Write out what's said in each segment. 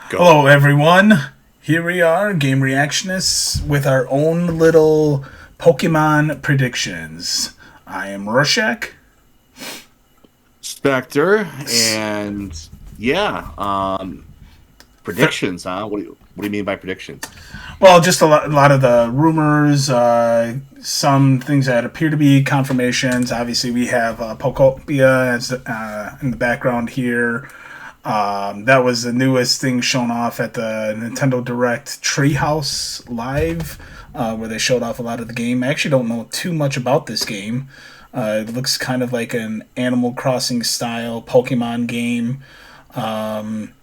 Go. Hello, everyone. Here we are, Game Reactionists, with our own little Pokemon predictions. I am Rorschach. Spectre, and yeah, predictions, huh? What do you mean by predictions? Well, just a lot of the rumors, some things that appear to be confirmations. Obviously, we have Pokopia as in the background here. That was the newest thing shown off at the Nintendo Direct Treehouse Live, where they showed off a lot of the game. I actually don't know too much about this game. It looks kind of like an Animal Crossing style Pokemon game. Um,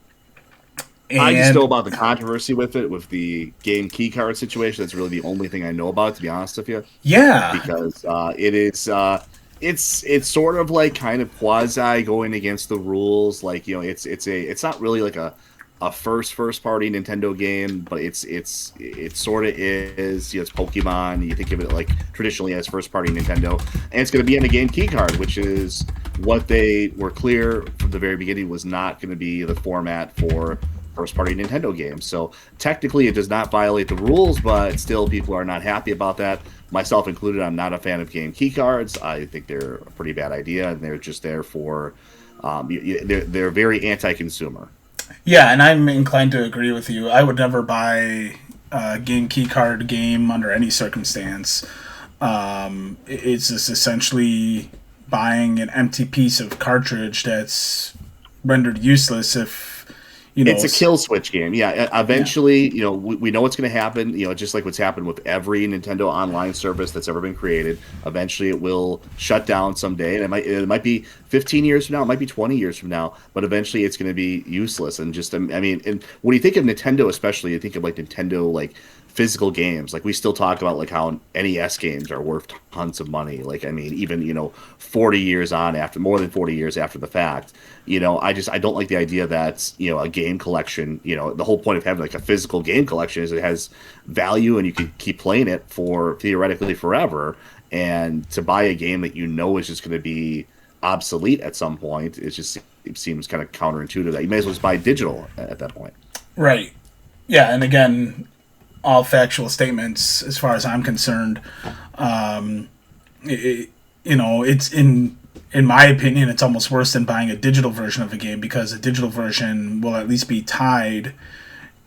I just know and about the controversy with it, with the game keycard situation. That's really the only thing I know about, to be honest with you, yeah, because it's sort of like kind of quasi going against the rules. Like it's not really like a first party Nintendo game, but it sort of is. It's Pokemon. You think of it like traditionally as first party Nintendo, and it's going to be on a game keycard, which is what they were clear from the very beginning was not going to be the format for first party Nintendo games. So technically, it does not violate the rules, but still, people are not happy about that. Myself included. I'm not a fan of game keycards. I think they're a pretty bad idea, and they're just there for. They're very anti-consumer. yeah, and I'm inclined to agree with you. I would never buy a game keycard game under any circumstance. It's just essentially buying an empty piece of cartridge that's rendered useless if you know. It's a kill switch game. Yeah, Yeah, eventually, we know what's going to happen. Just like what's happened with every Nintendo online service that's ever been created. Eventually, it will shut down someday, and it might be 15 years from now, it might be 20 years from now, but eventually, it's going to be useless. And just, I mean, and when you think of Nintendo, especially, you think of like Nintendo, like physical games. Like we still talk about like how NES games are worth tons of money. Like I mean, even 40 years on after more than 40 years after the fact. I don't like the idea that a game collection. The whole point of having like a physical game collection is it has value and you can keep playing it for theoretically forever. And to buy a game that is just going to be obsolete at some point, it seems kind of counterintuitive that you may as well just buy digital at that point. right. Yeah, and again, all factual statements as far as I'm concerned. It, it's in my opinion, it's almost worse than buying a digital version of a game because a digital version will at least be tied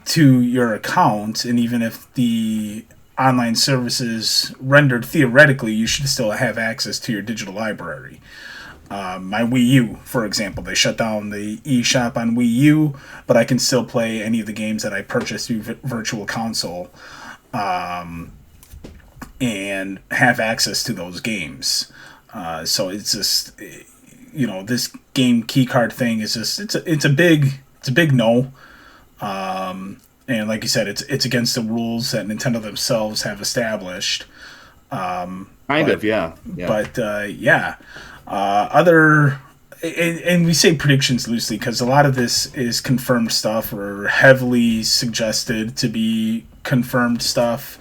to your account, and even if the online services rendered theoretically, you should still have access to your digital library. My Wii U, for example, they shut down the eShop on Wii U, but I can still play any of the games that I purchased through Virtual Console and have access to those games. So it's just, this game keycard thing is just it's a big no. And like you said, it's against the rules that Nintendo themselves have established. Kind But of, yeah, yeah. yeah, other and we say predictions loosely because a lot of this is confirmed stuff or heavily suggested to be confirmed stuff.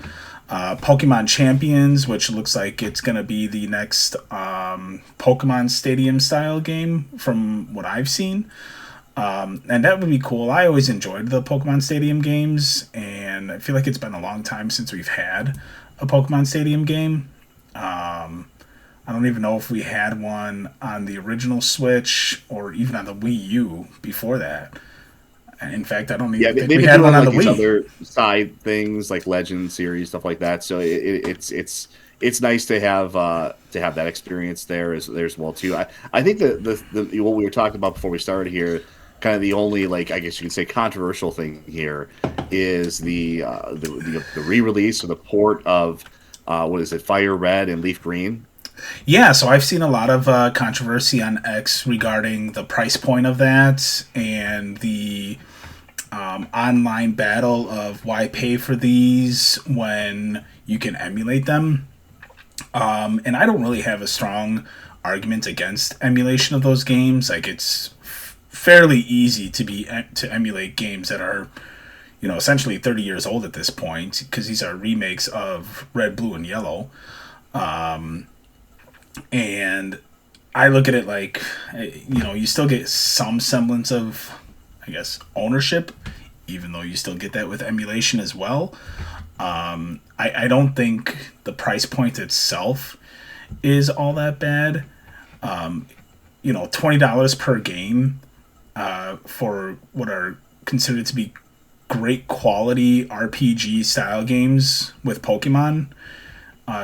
Pokemon Champions, which looks like it's going to be the next Pokemon Stadium style game from what I've seen. And that would be cool. I always enjoyed the Pokemon Stadium games, and I feel like it's been a long time since we've had a Pokemon Stadium game. I don't even know if we had one on the original Switch or even on the Wii U before that. In fact, I don't Yeah, even think they've we been had doing one on like the these Wii. other side things like Legend series stuff like that. So it's nice to have that experience there as well too. I think the what we were talking about before we started here, kind of the only like I guess you could say controversial thing here is the re-release or the port of what is it, Fire Red and Leaf Green. Yeah, so I've seen a lot of controversy on X regarding the price point of that and the online battle of why pay for these when you can emulate them. And I don't really have a strong argument against emulation of those games. Like it's fairly easy to emulate games that are essentially 30 years old at this point because these are remakes of Red, Blue, and Yellow. And I look at it like you still get some semblance of, I guess, ownership even though you still get that with emulation as well. I don't think the price point itself is all that bad. $20 per game for what are considered to be great quality RPG style games with Pokemon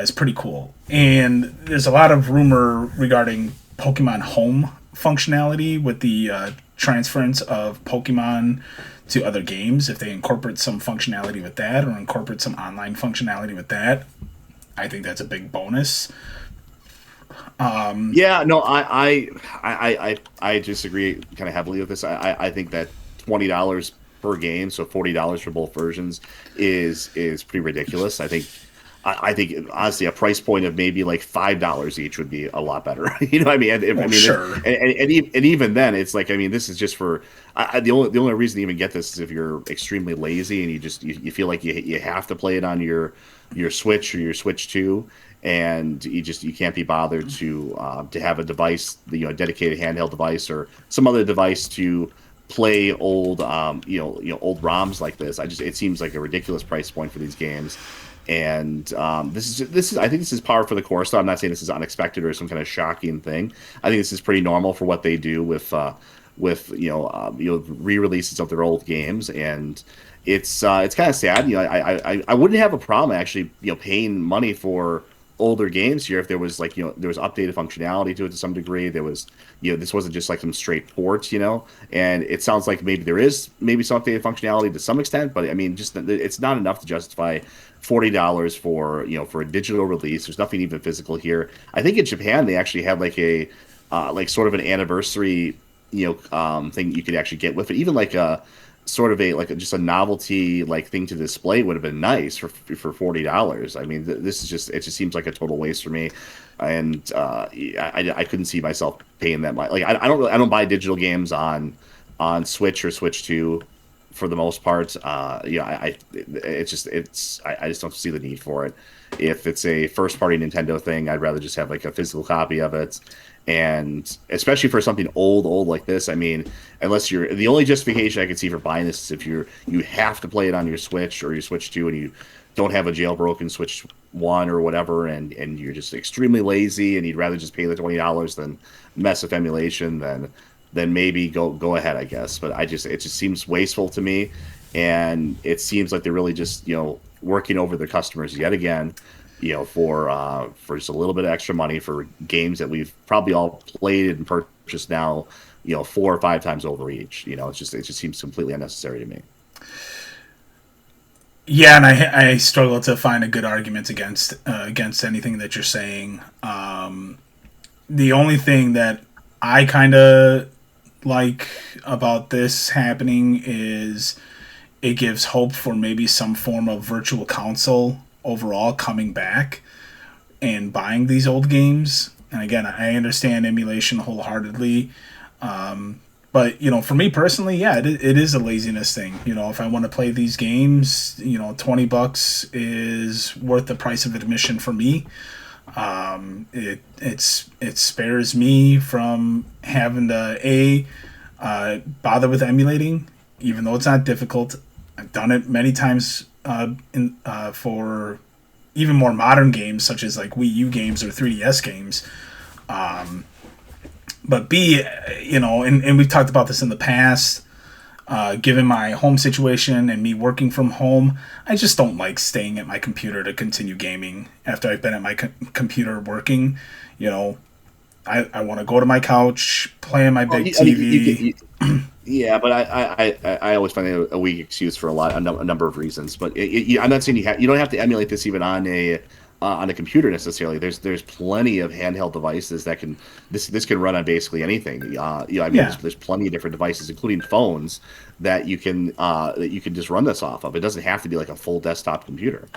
is pretty cool. And there's a lot of rumor regarding Pokemon Home functionality with the transference of Pokemon to other games. If they incorporate some functionality with that or incorporate some online functionality with that, I think that's a big bonus. Yeah, no, I disagree kind of heavily with this. I think that $20 per game, so $40 for both versions, is pretty ridiculous. I think honestly a price point of maybe like $5 each would be a lot better. You know what I mean? I Well, mean, sure. and even then, it's like I mean, this is just for the only reason to even get this is if you're extremely lazy and you feel like you have to play it on your Switch or your Switch 2, and you can't be bothered to have a device, a dedicated handheld device or some other device to play old old ROMs like this. It seems like a ridiculous price point for these games. And this is I think this is par for the course. So I'm not saying this is unexpected or some kind of shocking thing. I think this is pretty normal for what they do with re-releases of their old games, and it's kind of sad. I wouldn't have a problem actually paying money for older games here if there was there was updated functionality to it to some degree. There was this wasn't just like some straight ports, and it sounds like maybe there is maybe some updated functionality to some extent, but I mean just it's not enough to justify $40 for for a digital release. There's nothing even physical here. I think in Japan they actually had like a like sort of an anniversary thing you could actually get with it, even like a sort of just a novelty like thing to display would have been nice for $40. I mean, this is just it just seems like a total waste for me, and I couldn't see myself paying that much. Like I don't buy digital games on Switch or Switch 2 for the most part. I just don't see the need for it. If it's a first party Nintendo thing, I'd rather just have like a physical copy of it. And especially for something old like this, I mean, unless you're the only justification I can see for buying this is if you have to play it on your Switch or your Switch 2 and you don't have a jailbroken Switch 1 or whatever, and you're just extremely lazy and you'd rather just pay the $20 than mess with emulation, then maybe go ahead, I guess. But it just seems wasteful to me, and it seems like they're really just working over their customers yet again, for just a little bit of extra money for games that we've probably all played and purchased now, 4 or 5 times over each. It just seems completely unnecessary to me. Yeah, and I struggle to find a good argument against anything that you're saying. The only thing that I kind of like about this happening is it gives hope for maybe some form of virtual console overall coming back and buying these old games. And again, I understand emulation wholeheartedly. But, for me personally, yeah, it is a laziness thing. If I want to play these games, $20 is worth the price of admission for me. It spares me from having to bother with emulating, even though it's not difficult. I've done it many times for even more modern games such as like Wii U games or 3DS games. But B, and we've talked about this in the past. Given my home situation and me working from home, I just don't like staying at my computer to continue gaming after I've been at my computer working. I want to go to my couch, play on my big TV. Yeah, but I always find it a weak excuse for a number of reasons. But I'm not saying you don't have to emulate this even on a computer necessarily. There's plenty of handheld devices that can this can run on basically anything. I mean, Yeah, there's plenty of different devices, including phones, that you can just run this off of. It doesn't have to be like a full desktop computer.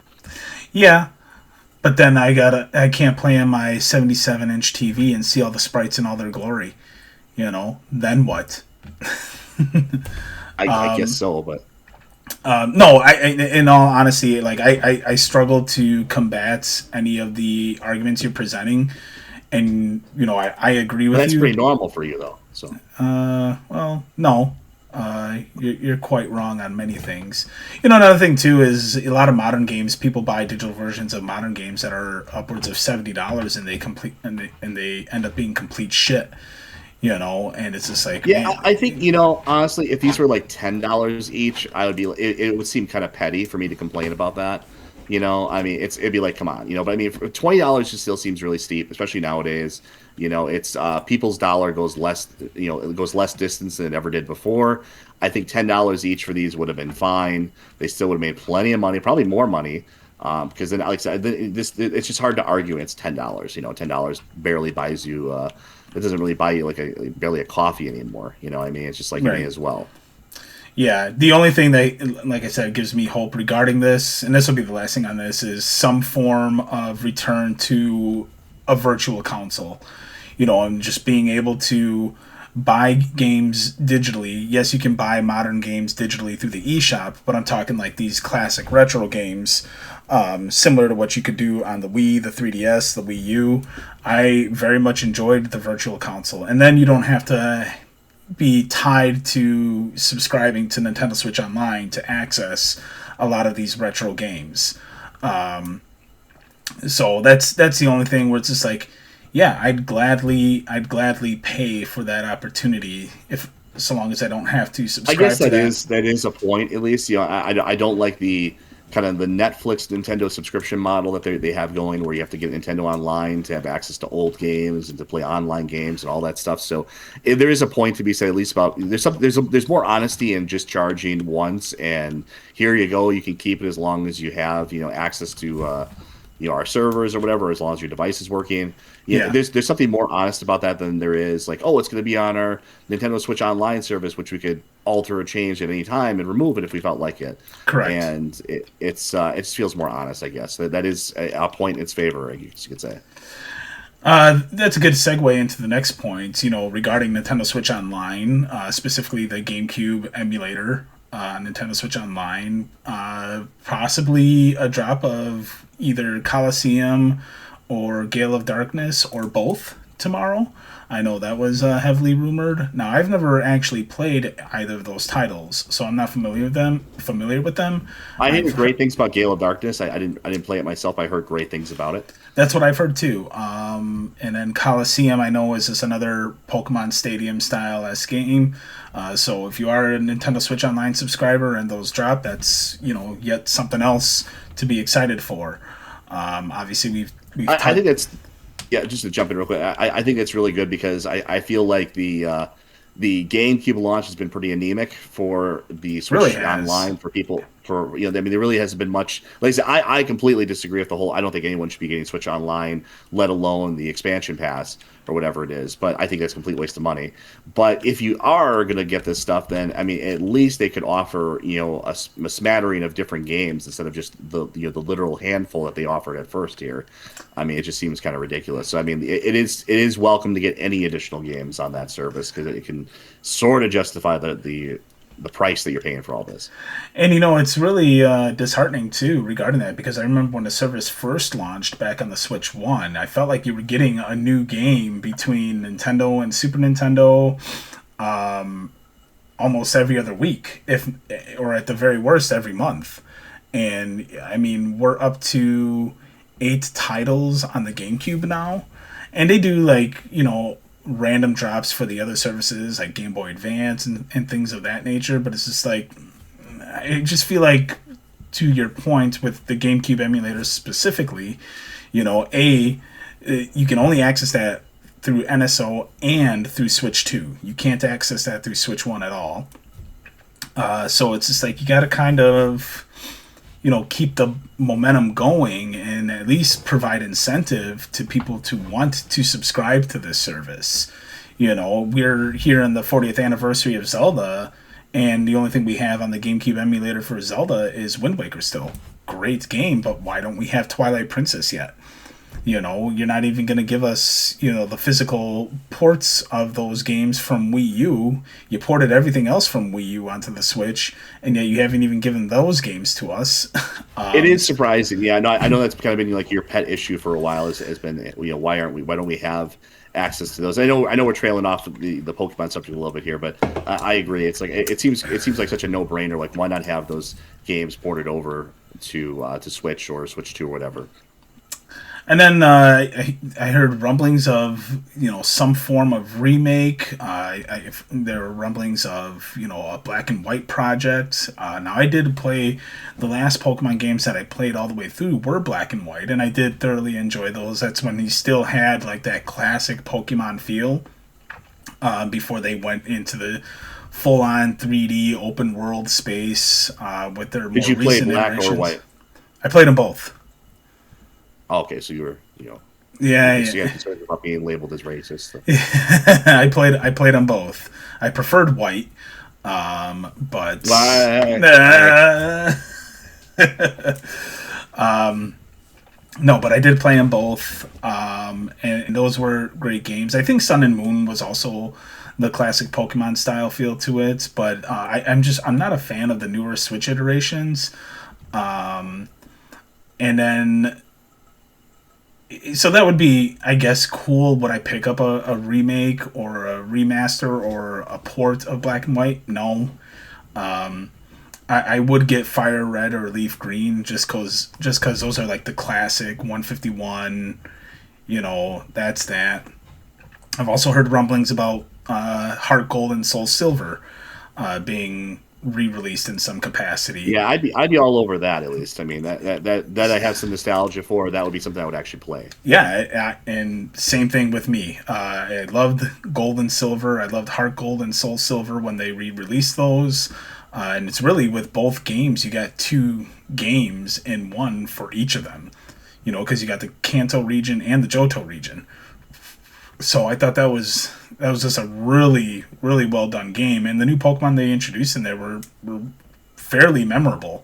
yeah. But then I can't play on my 77-inch TV and see all the sprites in all their glory. Then what? I guess so, but No, in all honesty, like I struggle to combat any of the arguments you're presenting, and I agree with that's you. pretty normal for you though. So Well, no. You're quite wrong on many things. Another thing too is a lot of modern games. People buy digital versions of modern games that are upwards of $70, and they end up being complete shit. And it's just like, Yeah, man, I think honestly, if these were like $10 each, I would be. It would seem kind of petty for me to complain about that. I mean, it'd be like, come on, But I mean, for $20 just still seems really steep, especially nowadays. It's people's dollar goes less. It goes less distance than it ever did before. I think $10 each for these would have been fine. They still would have made plenty of money, probably more money. Because then, like I said, it's just hard to argue. It's $10. $10 barely buys you. It doesn't really buy you like barely a coffee anymore. I mean, it's just like you may right. as well. Yeah, the only thing that, like I said, gives me hope regarding this, and this will be the last thing on this, is some form of return to a virtual console. And just being able to buy games digitally. Yes, you can buy modern games digitally through the eShop, but I'm talking like these classic retro games, similar to what you could do on the Wii, the 3DS, the Wii U. I very much enjoyed the virtual console. And then you don't have to be tied to subscribing to Nintendo Switch Online to access a lot of these retro games. So that's the only thing where it's just like, yeah, I'd gladly pay for that opportunity if so long as I don't have to I subscribe guess to that that. is a point at least. I don't like the kind of the Netflix Nintendo subscription model that they have going, where you have to get Nintendo Online to have access to old games and to play online games and all that stuff. So there is a point to be said at least about there's more honesty in just charging once, and here you go, you can keep it as long as you have access to our servers or whatever, as long as your device is working. Yeah, There's something more honest about that than there is like, oh, it's going to be on our Nintendo Switch Online service, which we could alter or change at any time and remove it if we felt like it. correct. And it just feels more honest, I guess. That is a point in its favor, I guess you could say. That's a good segue into the next point. Regarding Nintendo Switch Online, specifically the GameCube emulator, Nintendo Switch Online, possibly a drop of either Coliseum or Gale of Darkness or both tomorrow. I know that was heavily rumored. Now I've never actually played either of those titles, so I'm not Familiar with them. I hear I've great things about Gale of Darkness. I didn't play it myself. I heard great things about it. That's what I've heard too. And then Coliseum, I know, is just another Pokemon Stadium style S game. So if you are a Nintendo Switch Online subscriber and those drop, that's yet something else to be excited for. Obviously, I think that's yeah. Just to jump in real quick, I think it's really good because I feel like the GameCube launch has been pretty anemic for the really Switch has. Online for people. I mean, there really hasn't been much. Like I said, I completely disagree with the whole. I don't think anyone should be getting Switch Online, let alone the expansion pass or whatever it is. But I think that's a complete waste of money. But if you are going to get this stuff, then I mean, at least they could offer a smattering of different games instead of just the literal handful that they offered at first here. I mean, it just seems kind of ridiculous. So I mean, it is welcome to get any additional games on that service because it can sort of justify the price that you're paying for all this. And it's really disheartening too regarding that, because I remember when the service first launched back on the Switch One, I felt like you were getting a new game between Nintendo and Super Nintendo almost every other week, if or at the very worst every month. And I mean, we're up to 8 titles on the GameCube now, and they do like random drops for the other services like Game Boy Advance and things of that nature. But it's just like, I just feel like, to your point with the GameCube emulator specifically, you can only access that through NSO and through Switch 2. You can't access that through Switch 1 at all. So it's just like you got to kind of, keep the momentum going and at least provide incentive to people to want to subscribe to this service. We're here in the 40th anniversary of Zelda, and the only thing we have on the GameCube emulator for Zelda is Wind Waker still. Great game, but why don't we have Twilight Princess yet? You're not even going to give us, the physical ports of those games from Wii U. You ported everything else from Wii U onto the Switch, and yet you haven't even given those games to us. It is surprising. Yeah, I know that's kind of been like your pet issue for a while. Has been why don't we have access to those. I know we're trailing off the Pokemon subject a little bit here, but I agree. It's like it seems like such a no brainer. Like why not have those games ported over to Switch or Switch 2 or whatever. And then I heard rumblings of some form of remake. There were rumblings of a black and white project. Now I did play the last Pokemon games that I played all the way through were black and white, and I did thoroughly enjoy those. That's when he still had like that classic Pokemon feel before they went into the full on 3D open world space with their Did more you play recent black or iterations. white? I played them both. Oh, okay, so you were Yeah, you yeah. got concerned about being labeled as racist. I played them both. I preferred white, but Why? no, but I did play them both, and those were great games. I think Sun and Moon was also the classic Pokemon style feel to it, but I'm not a fan of the newer Switch iterations. And then so that would be, I guess, cool. Would I pick up a remake or a remaster or a port of Black and White? No. I would get Fire Red or Leaf Green just cause those are like the classic 151. That's that. I've also heard rumblings about Heart Gold and Soul Silver being re-released in some capacity. Yeah, I'd be all over that at least. I mean, that I have some nostalgia for. That would be something I would actually play. Yeah, and same thing with me. I loved Gold and Silver. I loved Heart Gold and Soul Silver when they re-released those. And it's really with both games, you got two games in one for each of them. Because you got the Kanto region and the Johto region. So I thought that was just a really, really well done game, and the new Pokemon they introduced in there were fairly memorable.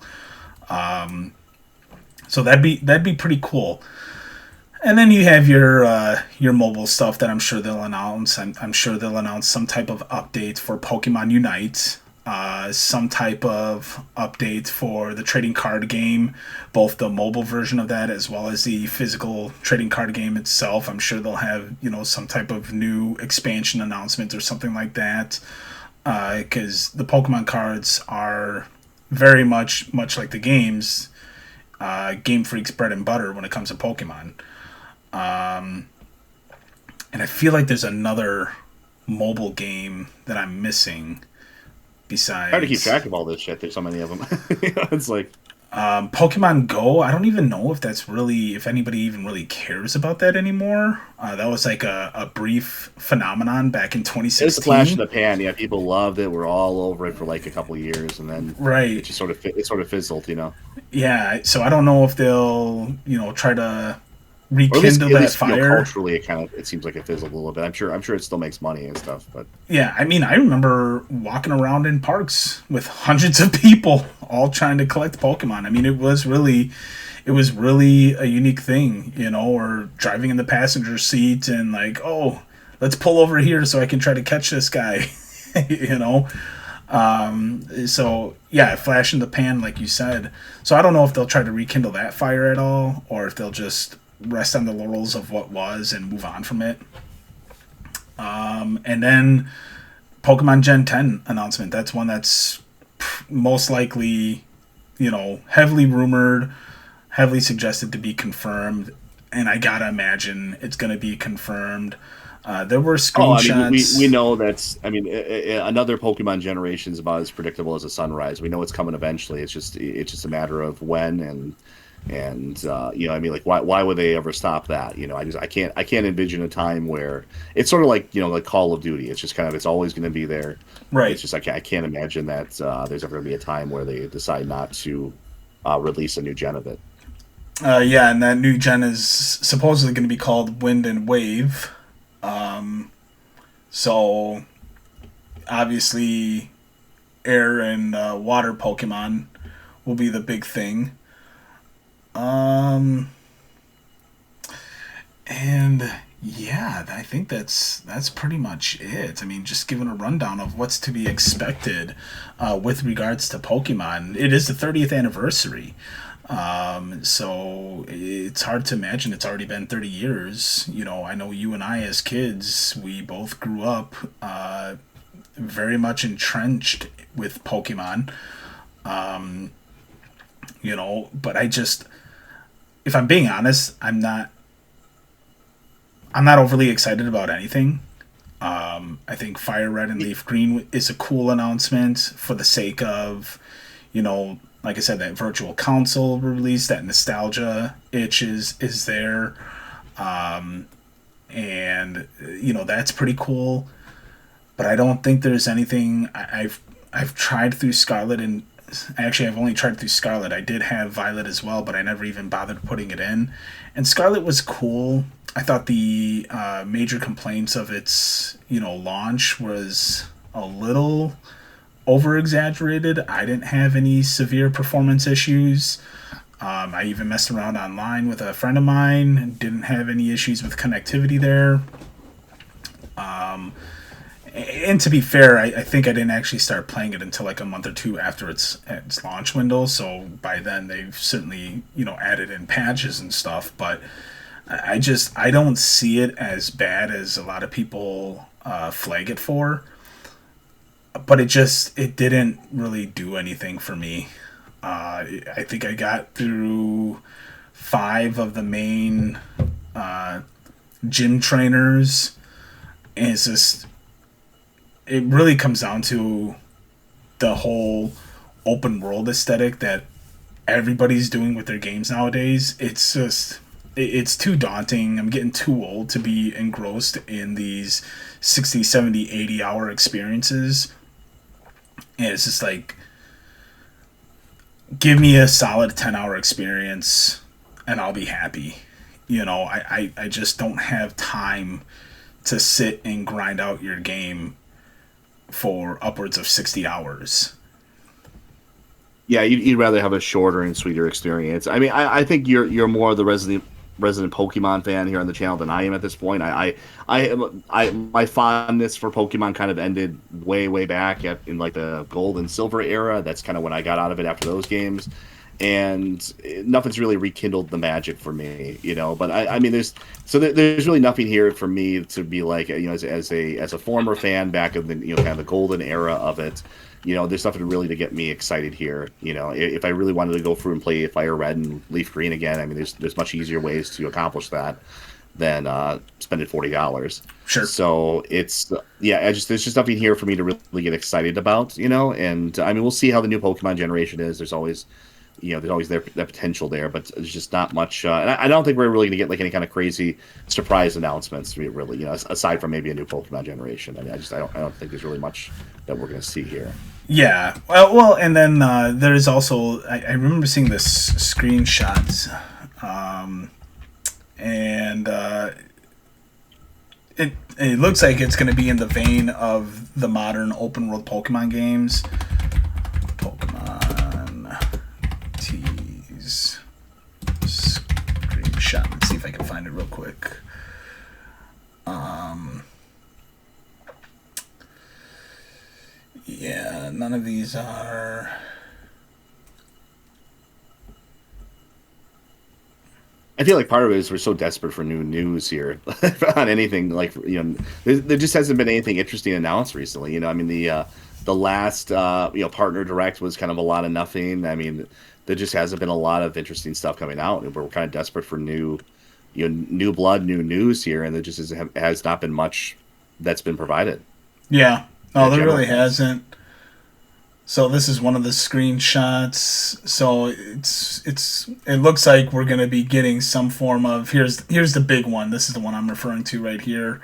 So that'd be pretty cool. And then you have your mobile stuff that I'm sure they'll announce. I'm sure they'll announce some type of update for Pokemon Unite, some type of update for the trading card game, both the mobile version of that as well as the physical trading card game itself. I'm sure they'll have some type of new expansion announcement or something like that, because the Pokemon cards are very much like the games. Game Freak's bread and butter when it comes to Pokemon. And I feel like there's another mobile game that I'm missing besides Hard to keep track of all this shit. There's so many of them. It's like Pokemon Go. I don't even know if anybody even really cares about that anymore. That was like a brief phenomenon back in it's a flash in 2016. the pan. Yeah, people loved it. We're all over it for like a couple of years, and then it Right. just sort of fizzled. Yeah. So I don't know if they'll try to Or at least rekindle at that least fire. culturally, it seems like it fizzled a little bit. I'm sure it still makes money and stuff, but Yeah, I mean, I remember walking around in parks with hundreds of people all trying to collect Pokemon. I mean, it was really a unique thing, or driving in the passenger seat and like, oh, let's pull over here so I can try to catch this guy, you know. So yeah, flash in the pan, like you said. So I don't know if they'll try to rekindle that fire at all, or if they'll just rest on the laurels of what was and move on from it. And then Pokemon Gen 10 announcement. That's one that's most likely, heavily rumored, heavily suggested to be confirmed. And I gotta imagine it's gonna be confirmed. There were oh, I mean, we screenshots. we know that's. I mean, another Pokemon generation is about as predictable as a sunrise. We know it's coming eventually. It's just a matter of when and I mean, like why would they ever stop that? I can't envision a time where it's sort of like Call of Duty. It's just kind of it's always going to be there. It's Right. just I can't imagine that there's ever going to be a time where they decide not to release a new gen of it. Yeah, and that new gen is supposedly going to be called Wind and Wave. So obviously, air and water Pokemon will be the big thing. Um, and yeah, I think that's pretty much it. I mean, just giving a rundown of what's to be expected with regards to Pokemon. It is the 30th anniversary. So it's hard to imagine it's already been 30 years. I know you and I, as kids, we both grew up very much entrenched with Pokemon. But if I'm being honest, I'm not overly excited about anything. I think Fire Red and Leaf Green is a cool announcement for the sake of, like I said, that virtual console release, that nostalgia itch is there. And that's pretty cool. But I don't think there's anything. I've tried through Scarlet, and actually I've only tried through Scarlet. I did have Violet as well, but I never even bothered putting it in. And Scarlet was cool. I thought the major complaints of its launch was a little over exaggerated. I didn't have any severe performance issues. I even messed around online with a friend of mine and didn't have any issues with connectivity there. And to be fair, I think I didn't actually start playing it until like a month or two after its launch window. So by then they've certainly added in patches and stuff. But I don't see it as bad as a lot of people flag it for. But it didn't really do anything for me. I think I got through 5 of the main gym trainers, and it really comes down to the whole open world aesthetic that everybody's doing with their games nowadays. It's too daunting. I'm getting too old to be engrossed in these 60, 70, 80-hour experiences. And it's just like, give me a solid 10-hour experience and I'll be happy. I just don't have time to sit and grind out your game for upwards of 60 hours. Yeah, you'd rather have a shorter and sweeter experience. I mean, I think you're more of the resident Pokemon fan here on the channel than I am at this point. My fondness for Pokemon kind of ended way back in like the Gold and Silver era. That's kind of when I got out of it after those games, and nothing's really rekindled the magic for me, But I mean, there's really nothing here for me to be like, as a former fan back in the kind of the golden era of it. There's nothing really to get me excited here. If I really wanted to go through and play Fire Red and Leaf Green again, I mean, there's much easier ways to accomplish that than spending $40. Sure. So there's just nothing here for me to really get excited about. And I mean, we'll see how the new Pokemon generation is. There's always that potential there, but there's just not much. And I don't think we're really going to get like any kind of crazy surprise announcements, really. Aside from maybe a new Pokemon generation. I mean, I don't think there's really much that we're going to see here. Yeah. Well, and then there's also I remember seeing this screenshot, and it looks like it's going to be in the vein of the modern open world Pokemon games. Tease screenshot. Let's see if I can find it real quick. Yeah, none of these are. I feel like part of it is we're so desperate for new news here on anything. Like, there just hasn't been anything interesting announced recently. I mean, the last partner direct was kind of a lot of nothing. I mean, there just hasn't been a lot of interesting stuff coming out, and we're kind of desperate for new blood, new news here, and there just has not been much that's been provided. Yeah, no, there really hasn't. So this is one of the screenshots. So it looks like we're going to be getting some form of here's the big one. This is the one I'm referring to right here.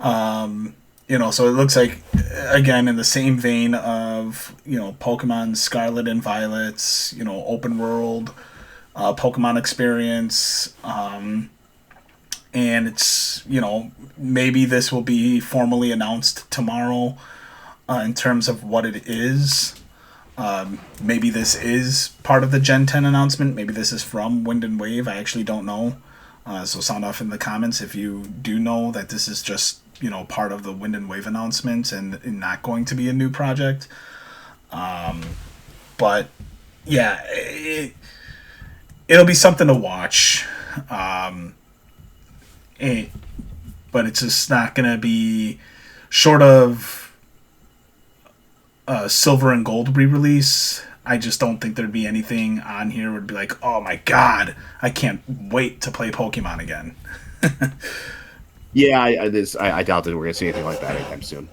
So it looks like, again, in the same vein of Pokemon Scarlet and Violet's open world Pokemon experience, and it's maybe this will be formally announced tomorrow. In terms of what it is. Maybe this is part of the Gen 10 announcement. Maybe this is from Wind and Wave. I actually don't know. So sound off in the comments if you do know that this is just, part of the Wind and Wave announcement and not going to be a new project. But, yeah, it'll be something to watch. Um, eh, but it's just not going to be short of a silver and gold re-release. I just don't think there'd be anything on here would be like, oh my god, I can't wait to play Pokemon again. Yeah, I doubt that we're gonna see anything like that anytime soon.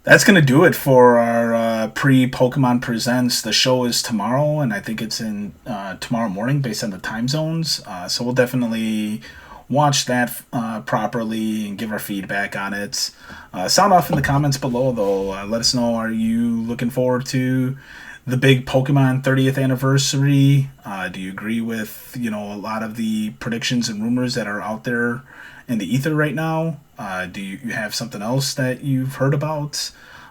That's going to do it for our pre-Pokemon Presents. The show is tomorrow, and I think it's in tomorrow morning based on the time zones. So we'll definitely watch that properly and give our feedback on it. Sound off in the comments below, though. Let us know, are you looking forward to the big Pokemon 30th anniversary? Do you agree with, a lot of the predictions and rumors that are out there in the ether right now? Do you have something else that you've heard about?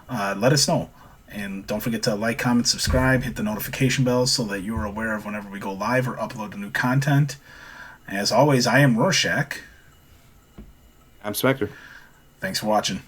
Let us know. And don't forget to like, comment, subscribe, hit the notification bell so that you're aware of whenever we go live or upload new content. As always, I am Rorschach. I'm Spectre. Thanks for watching.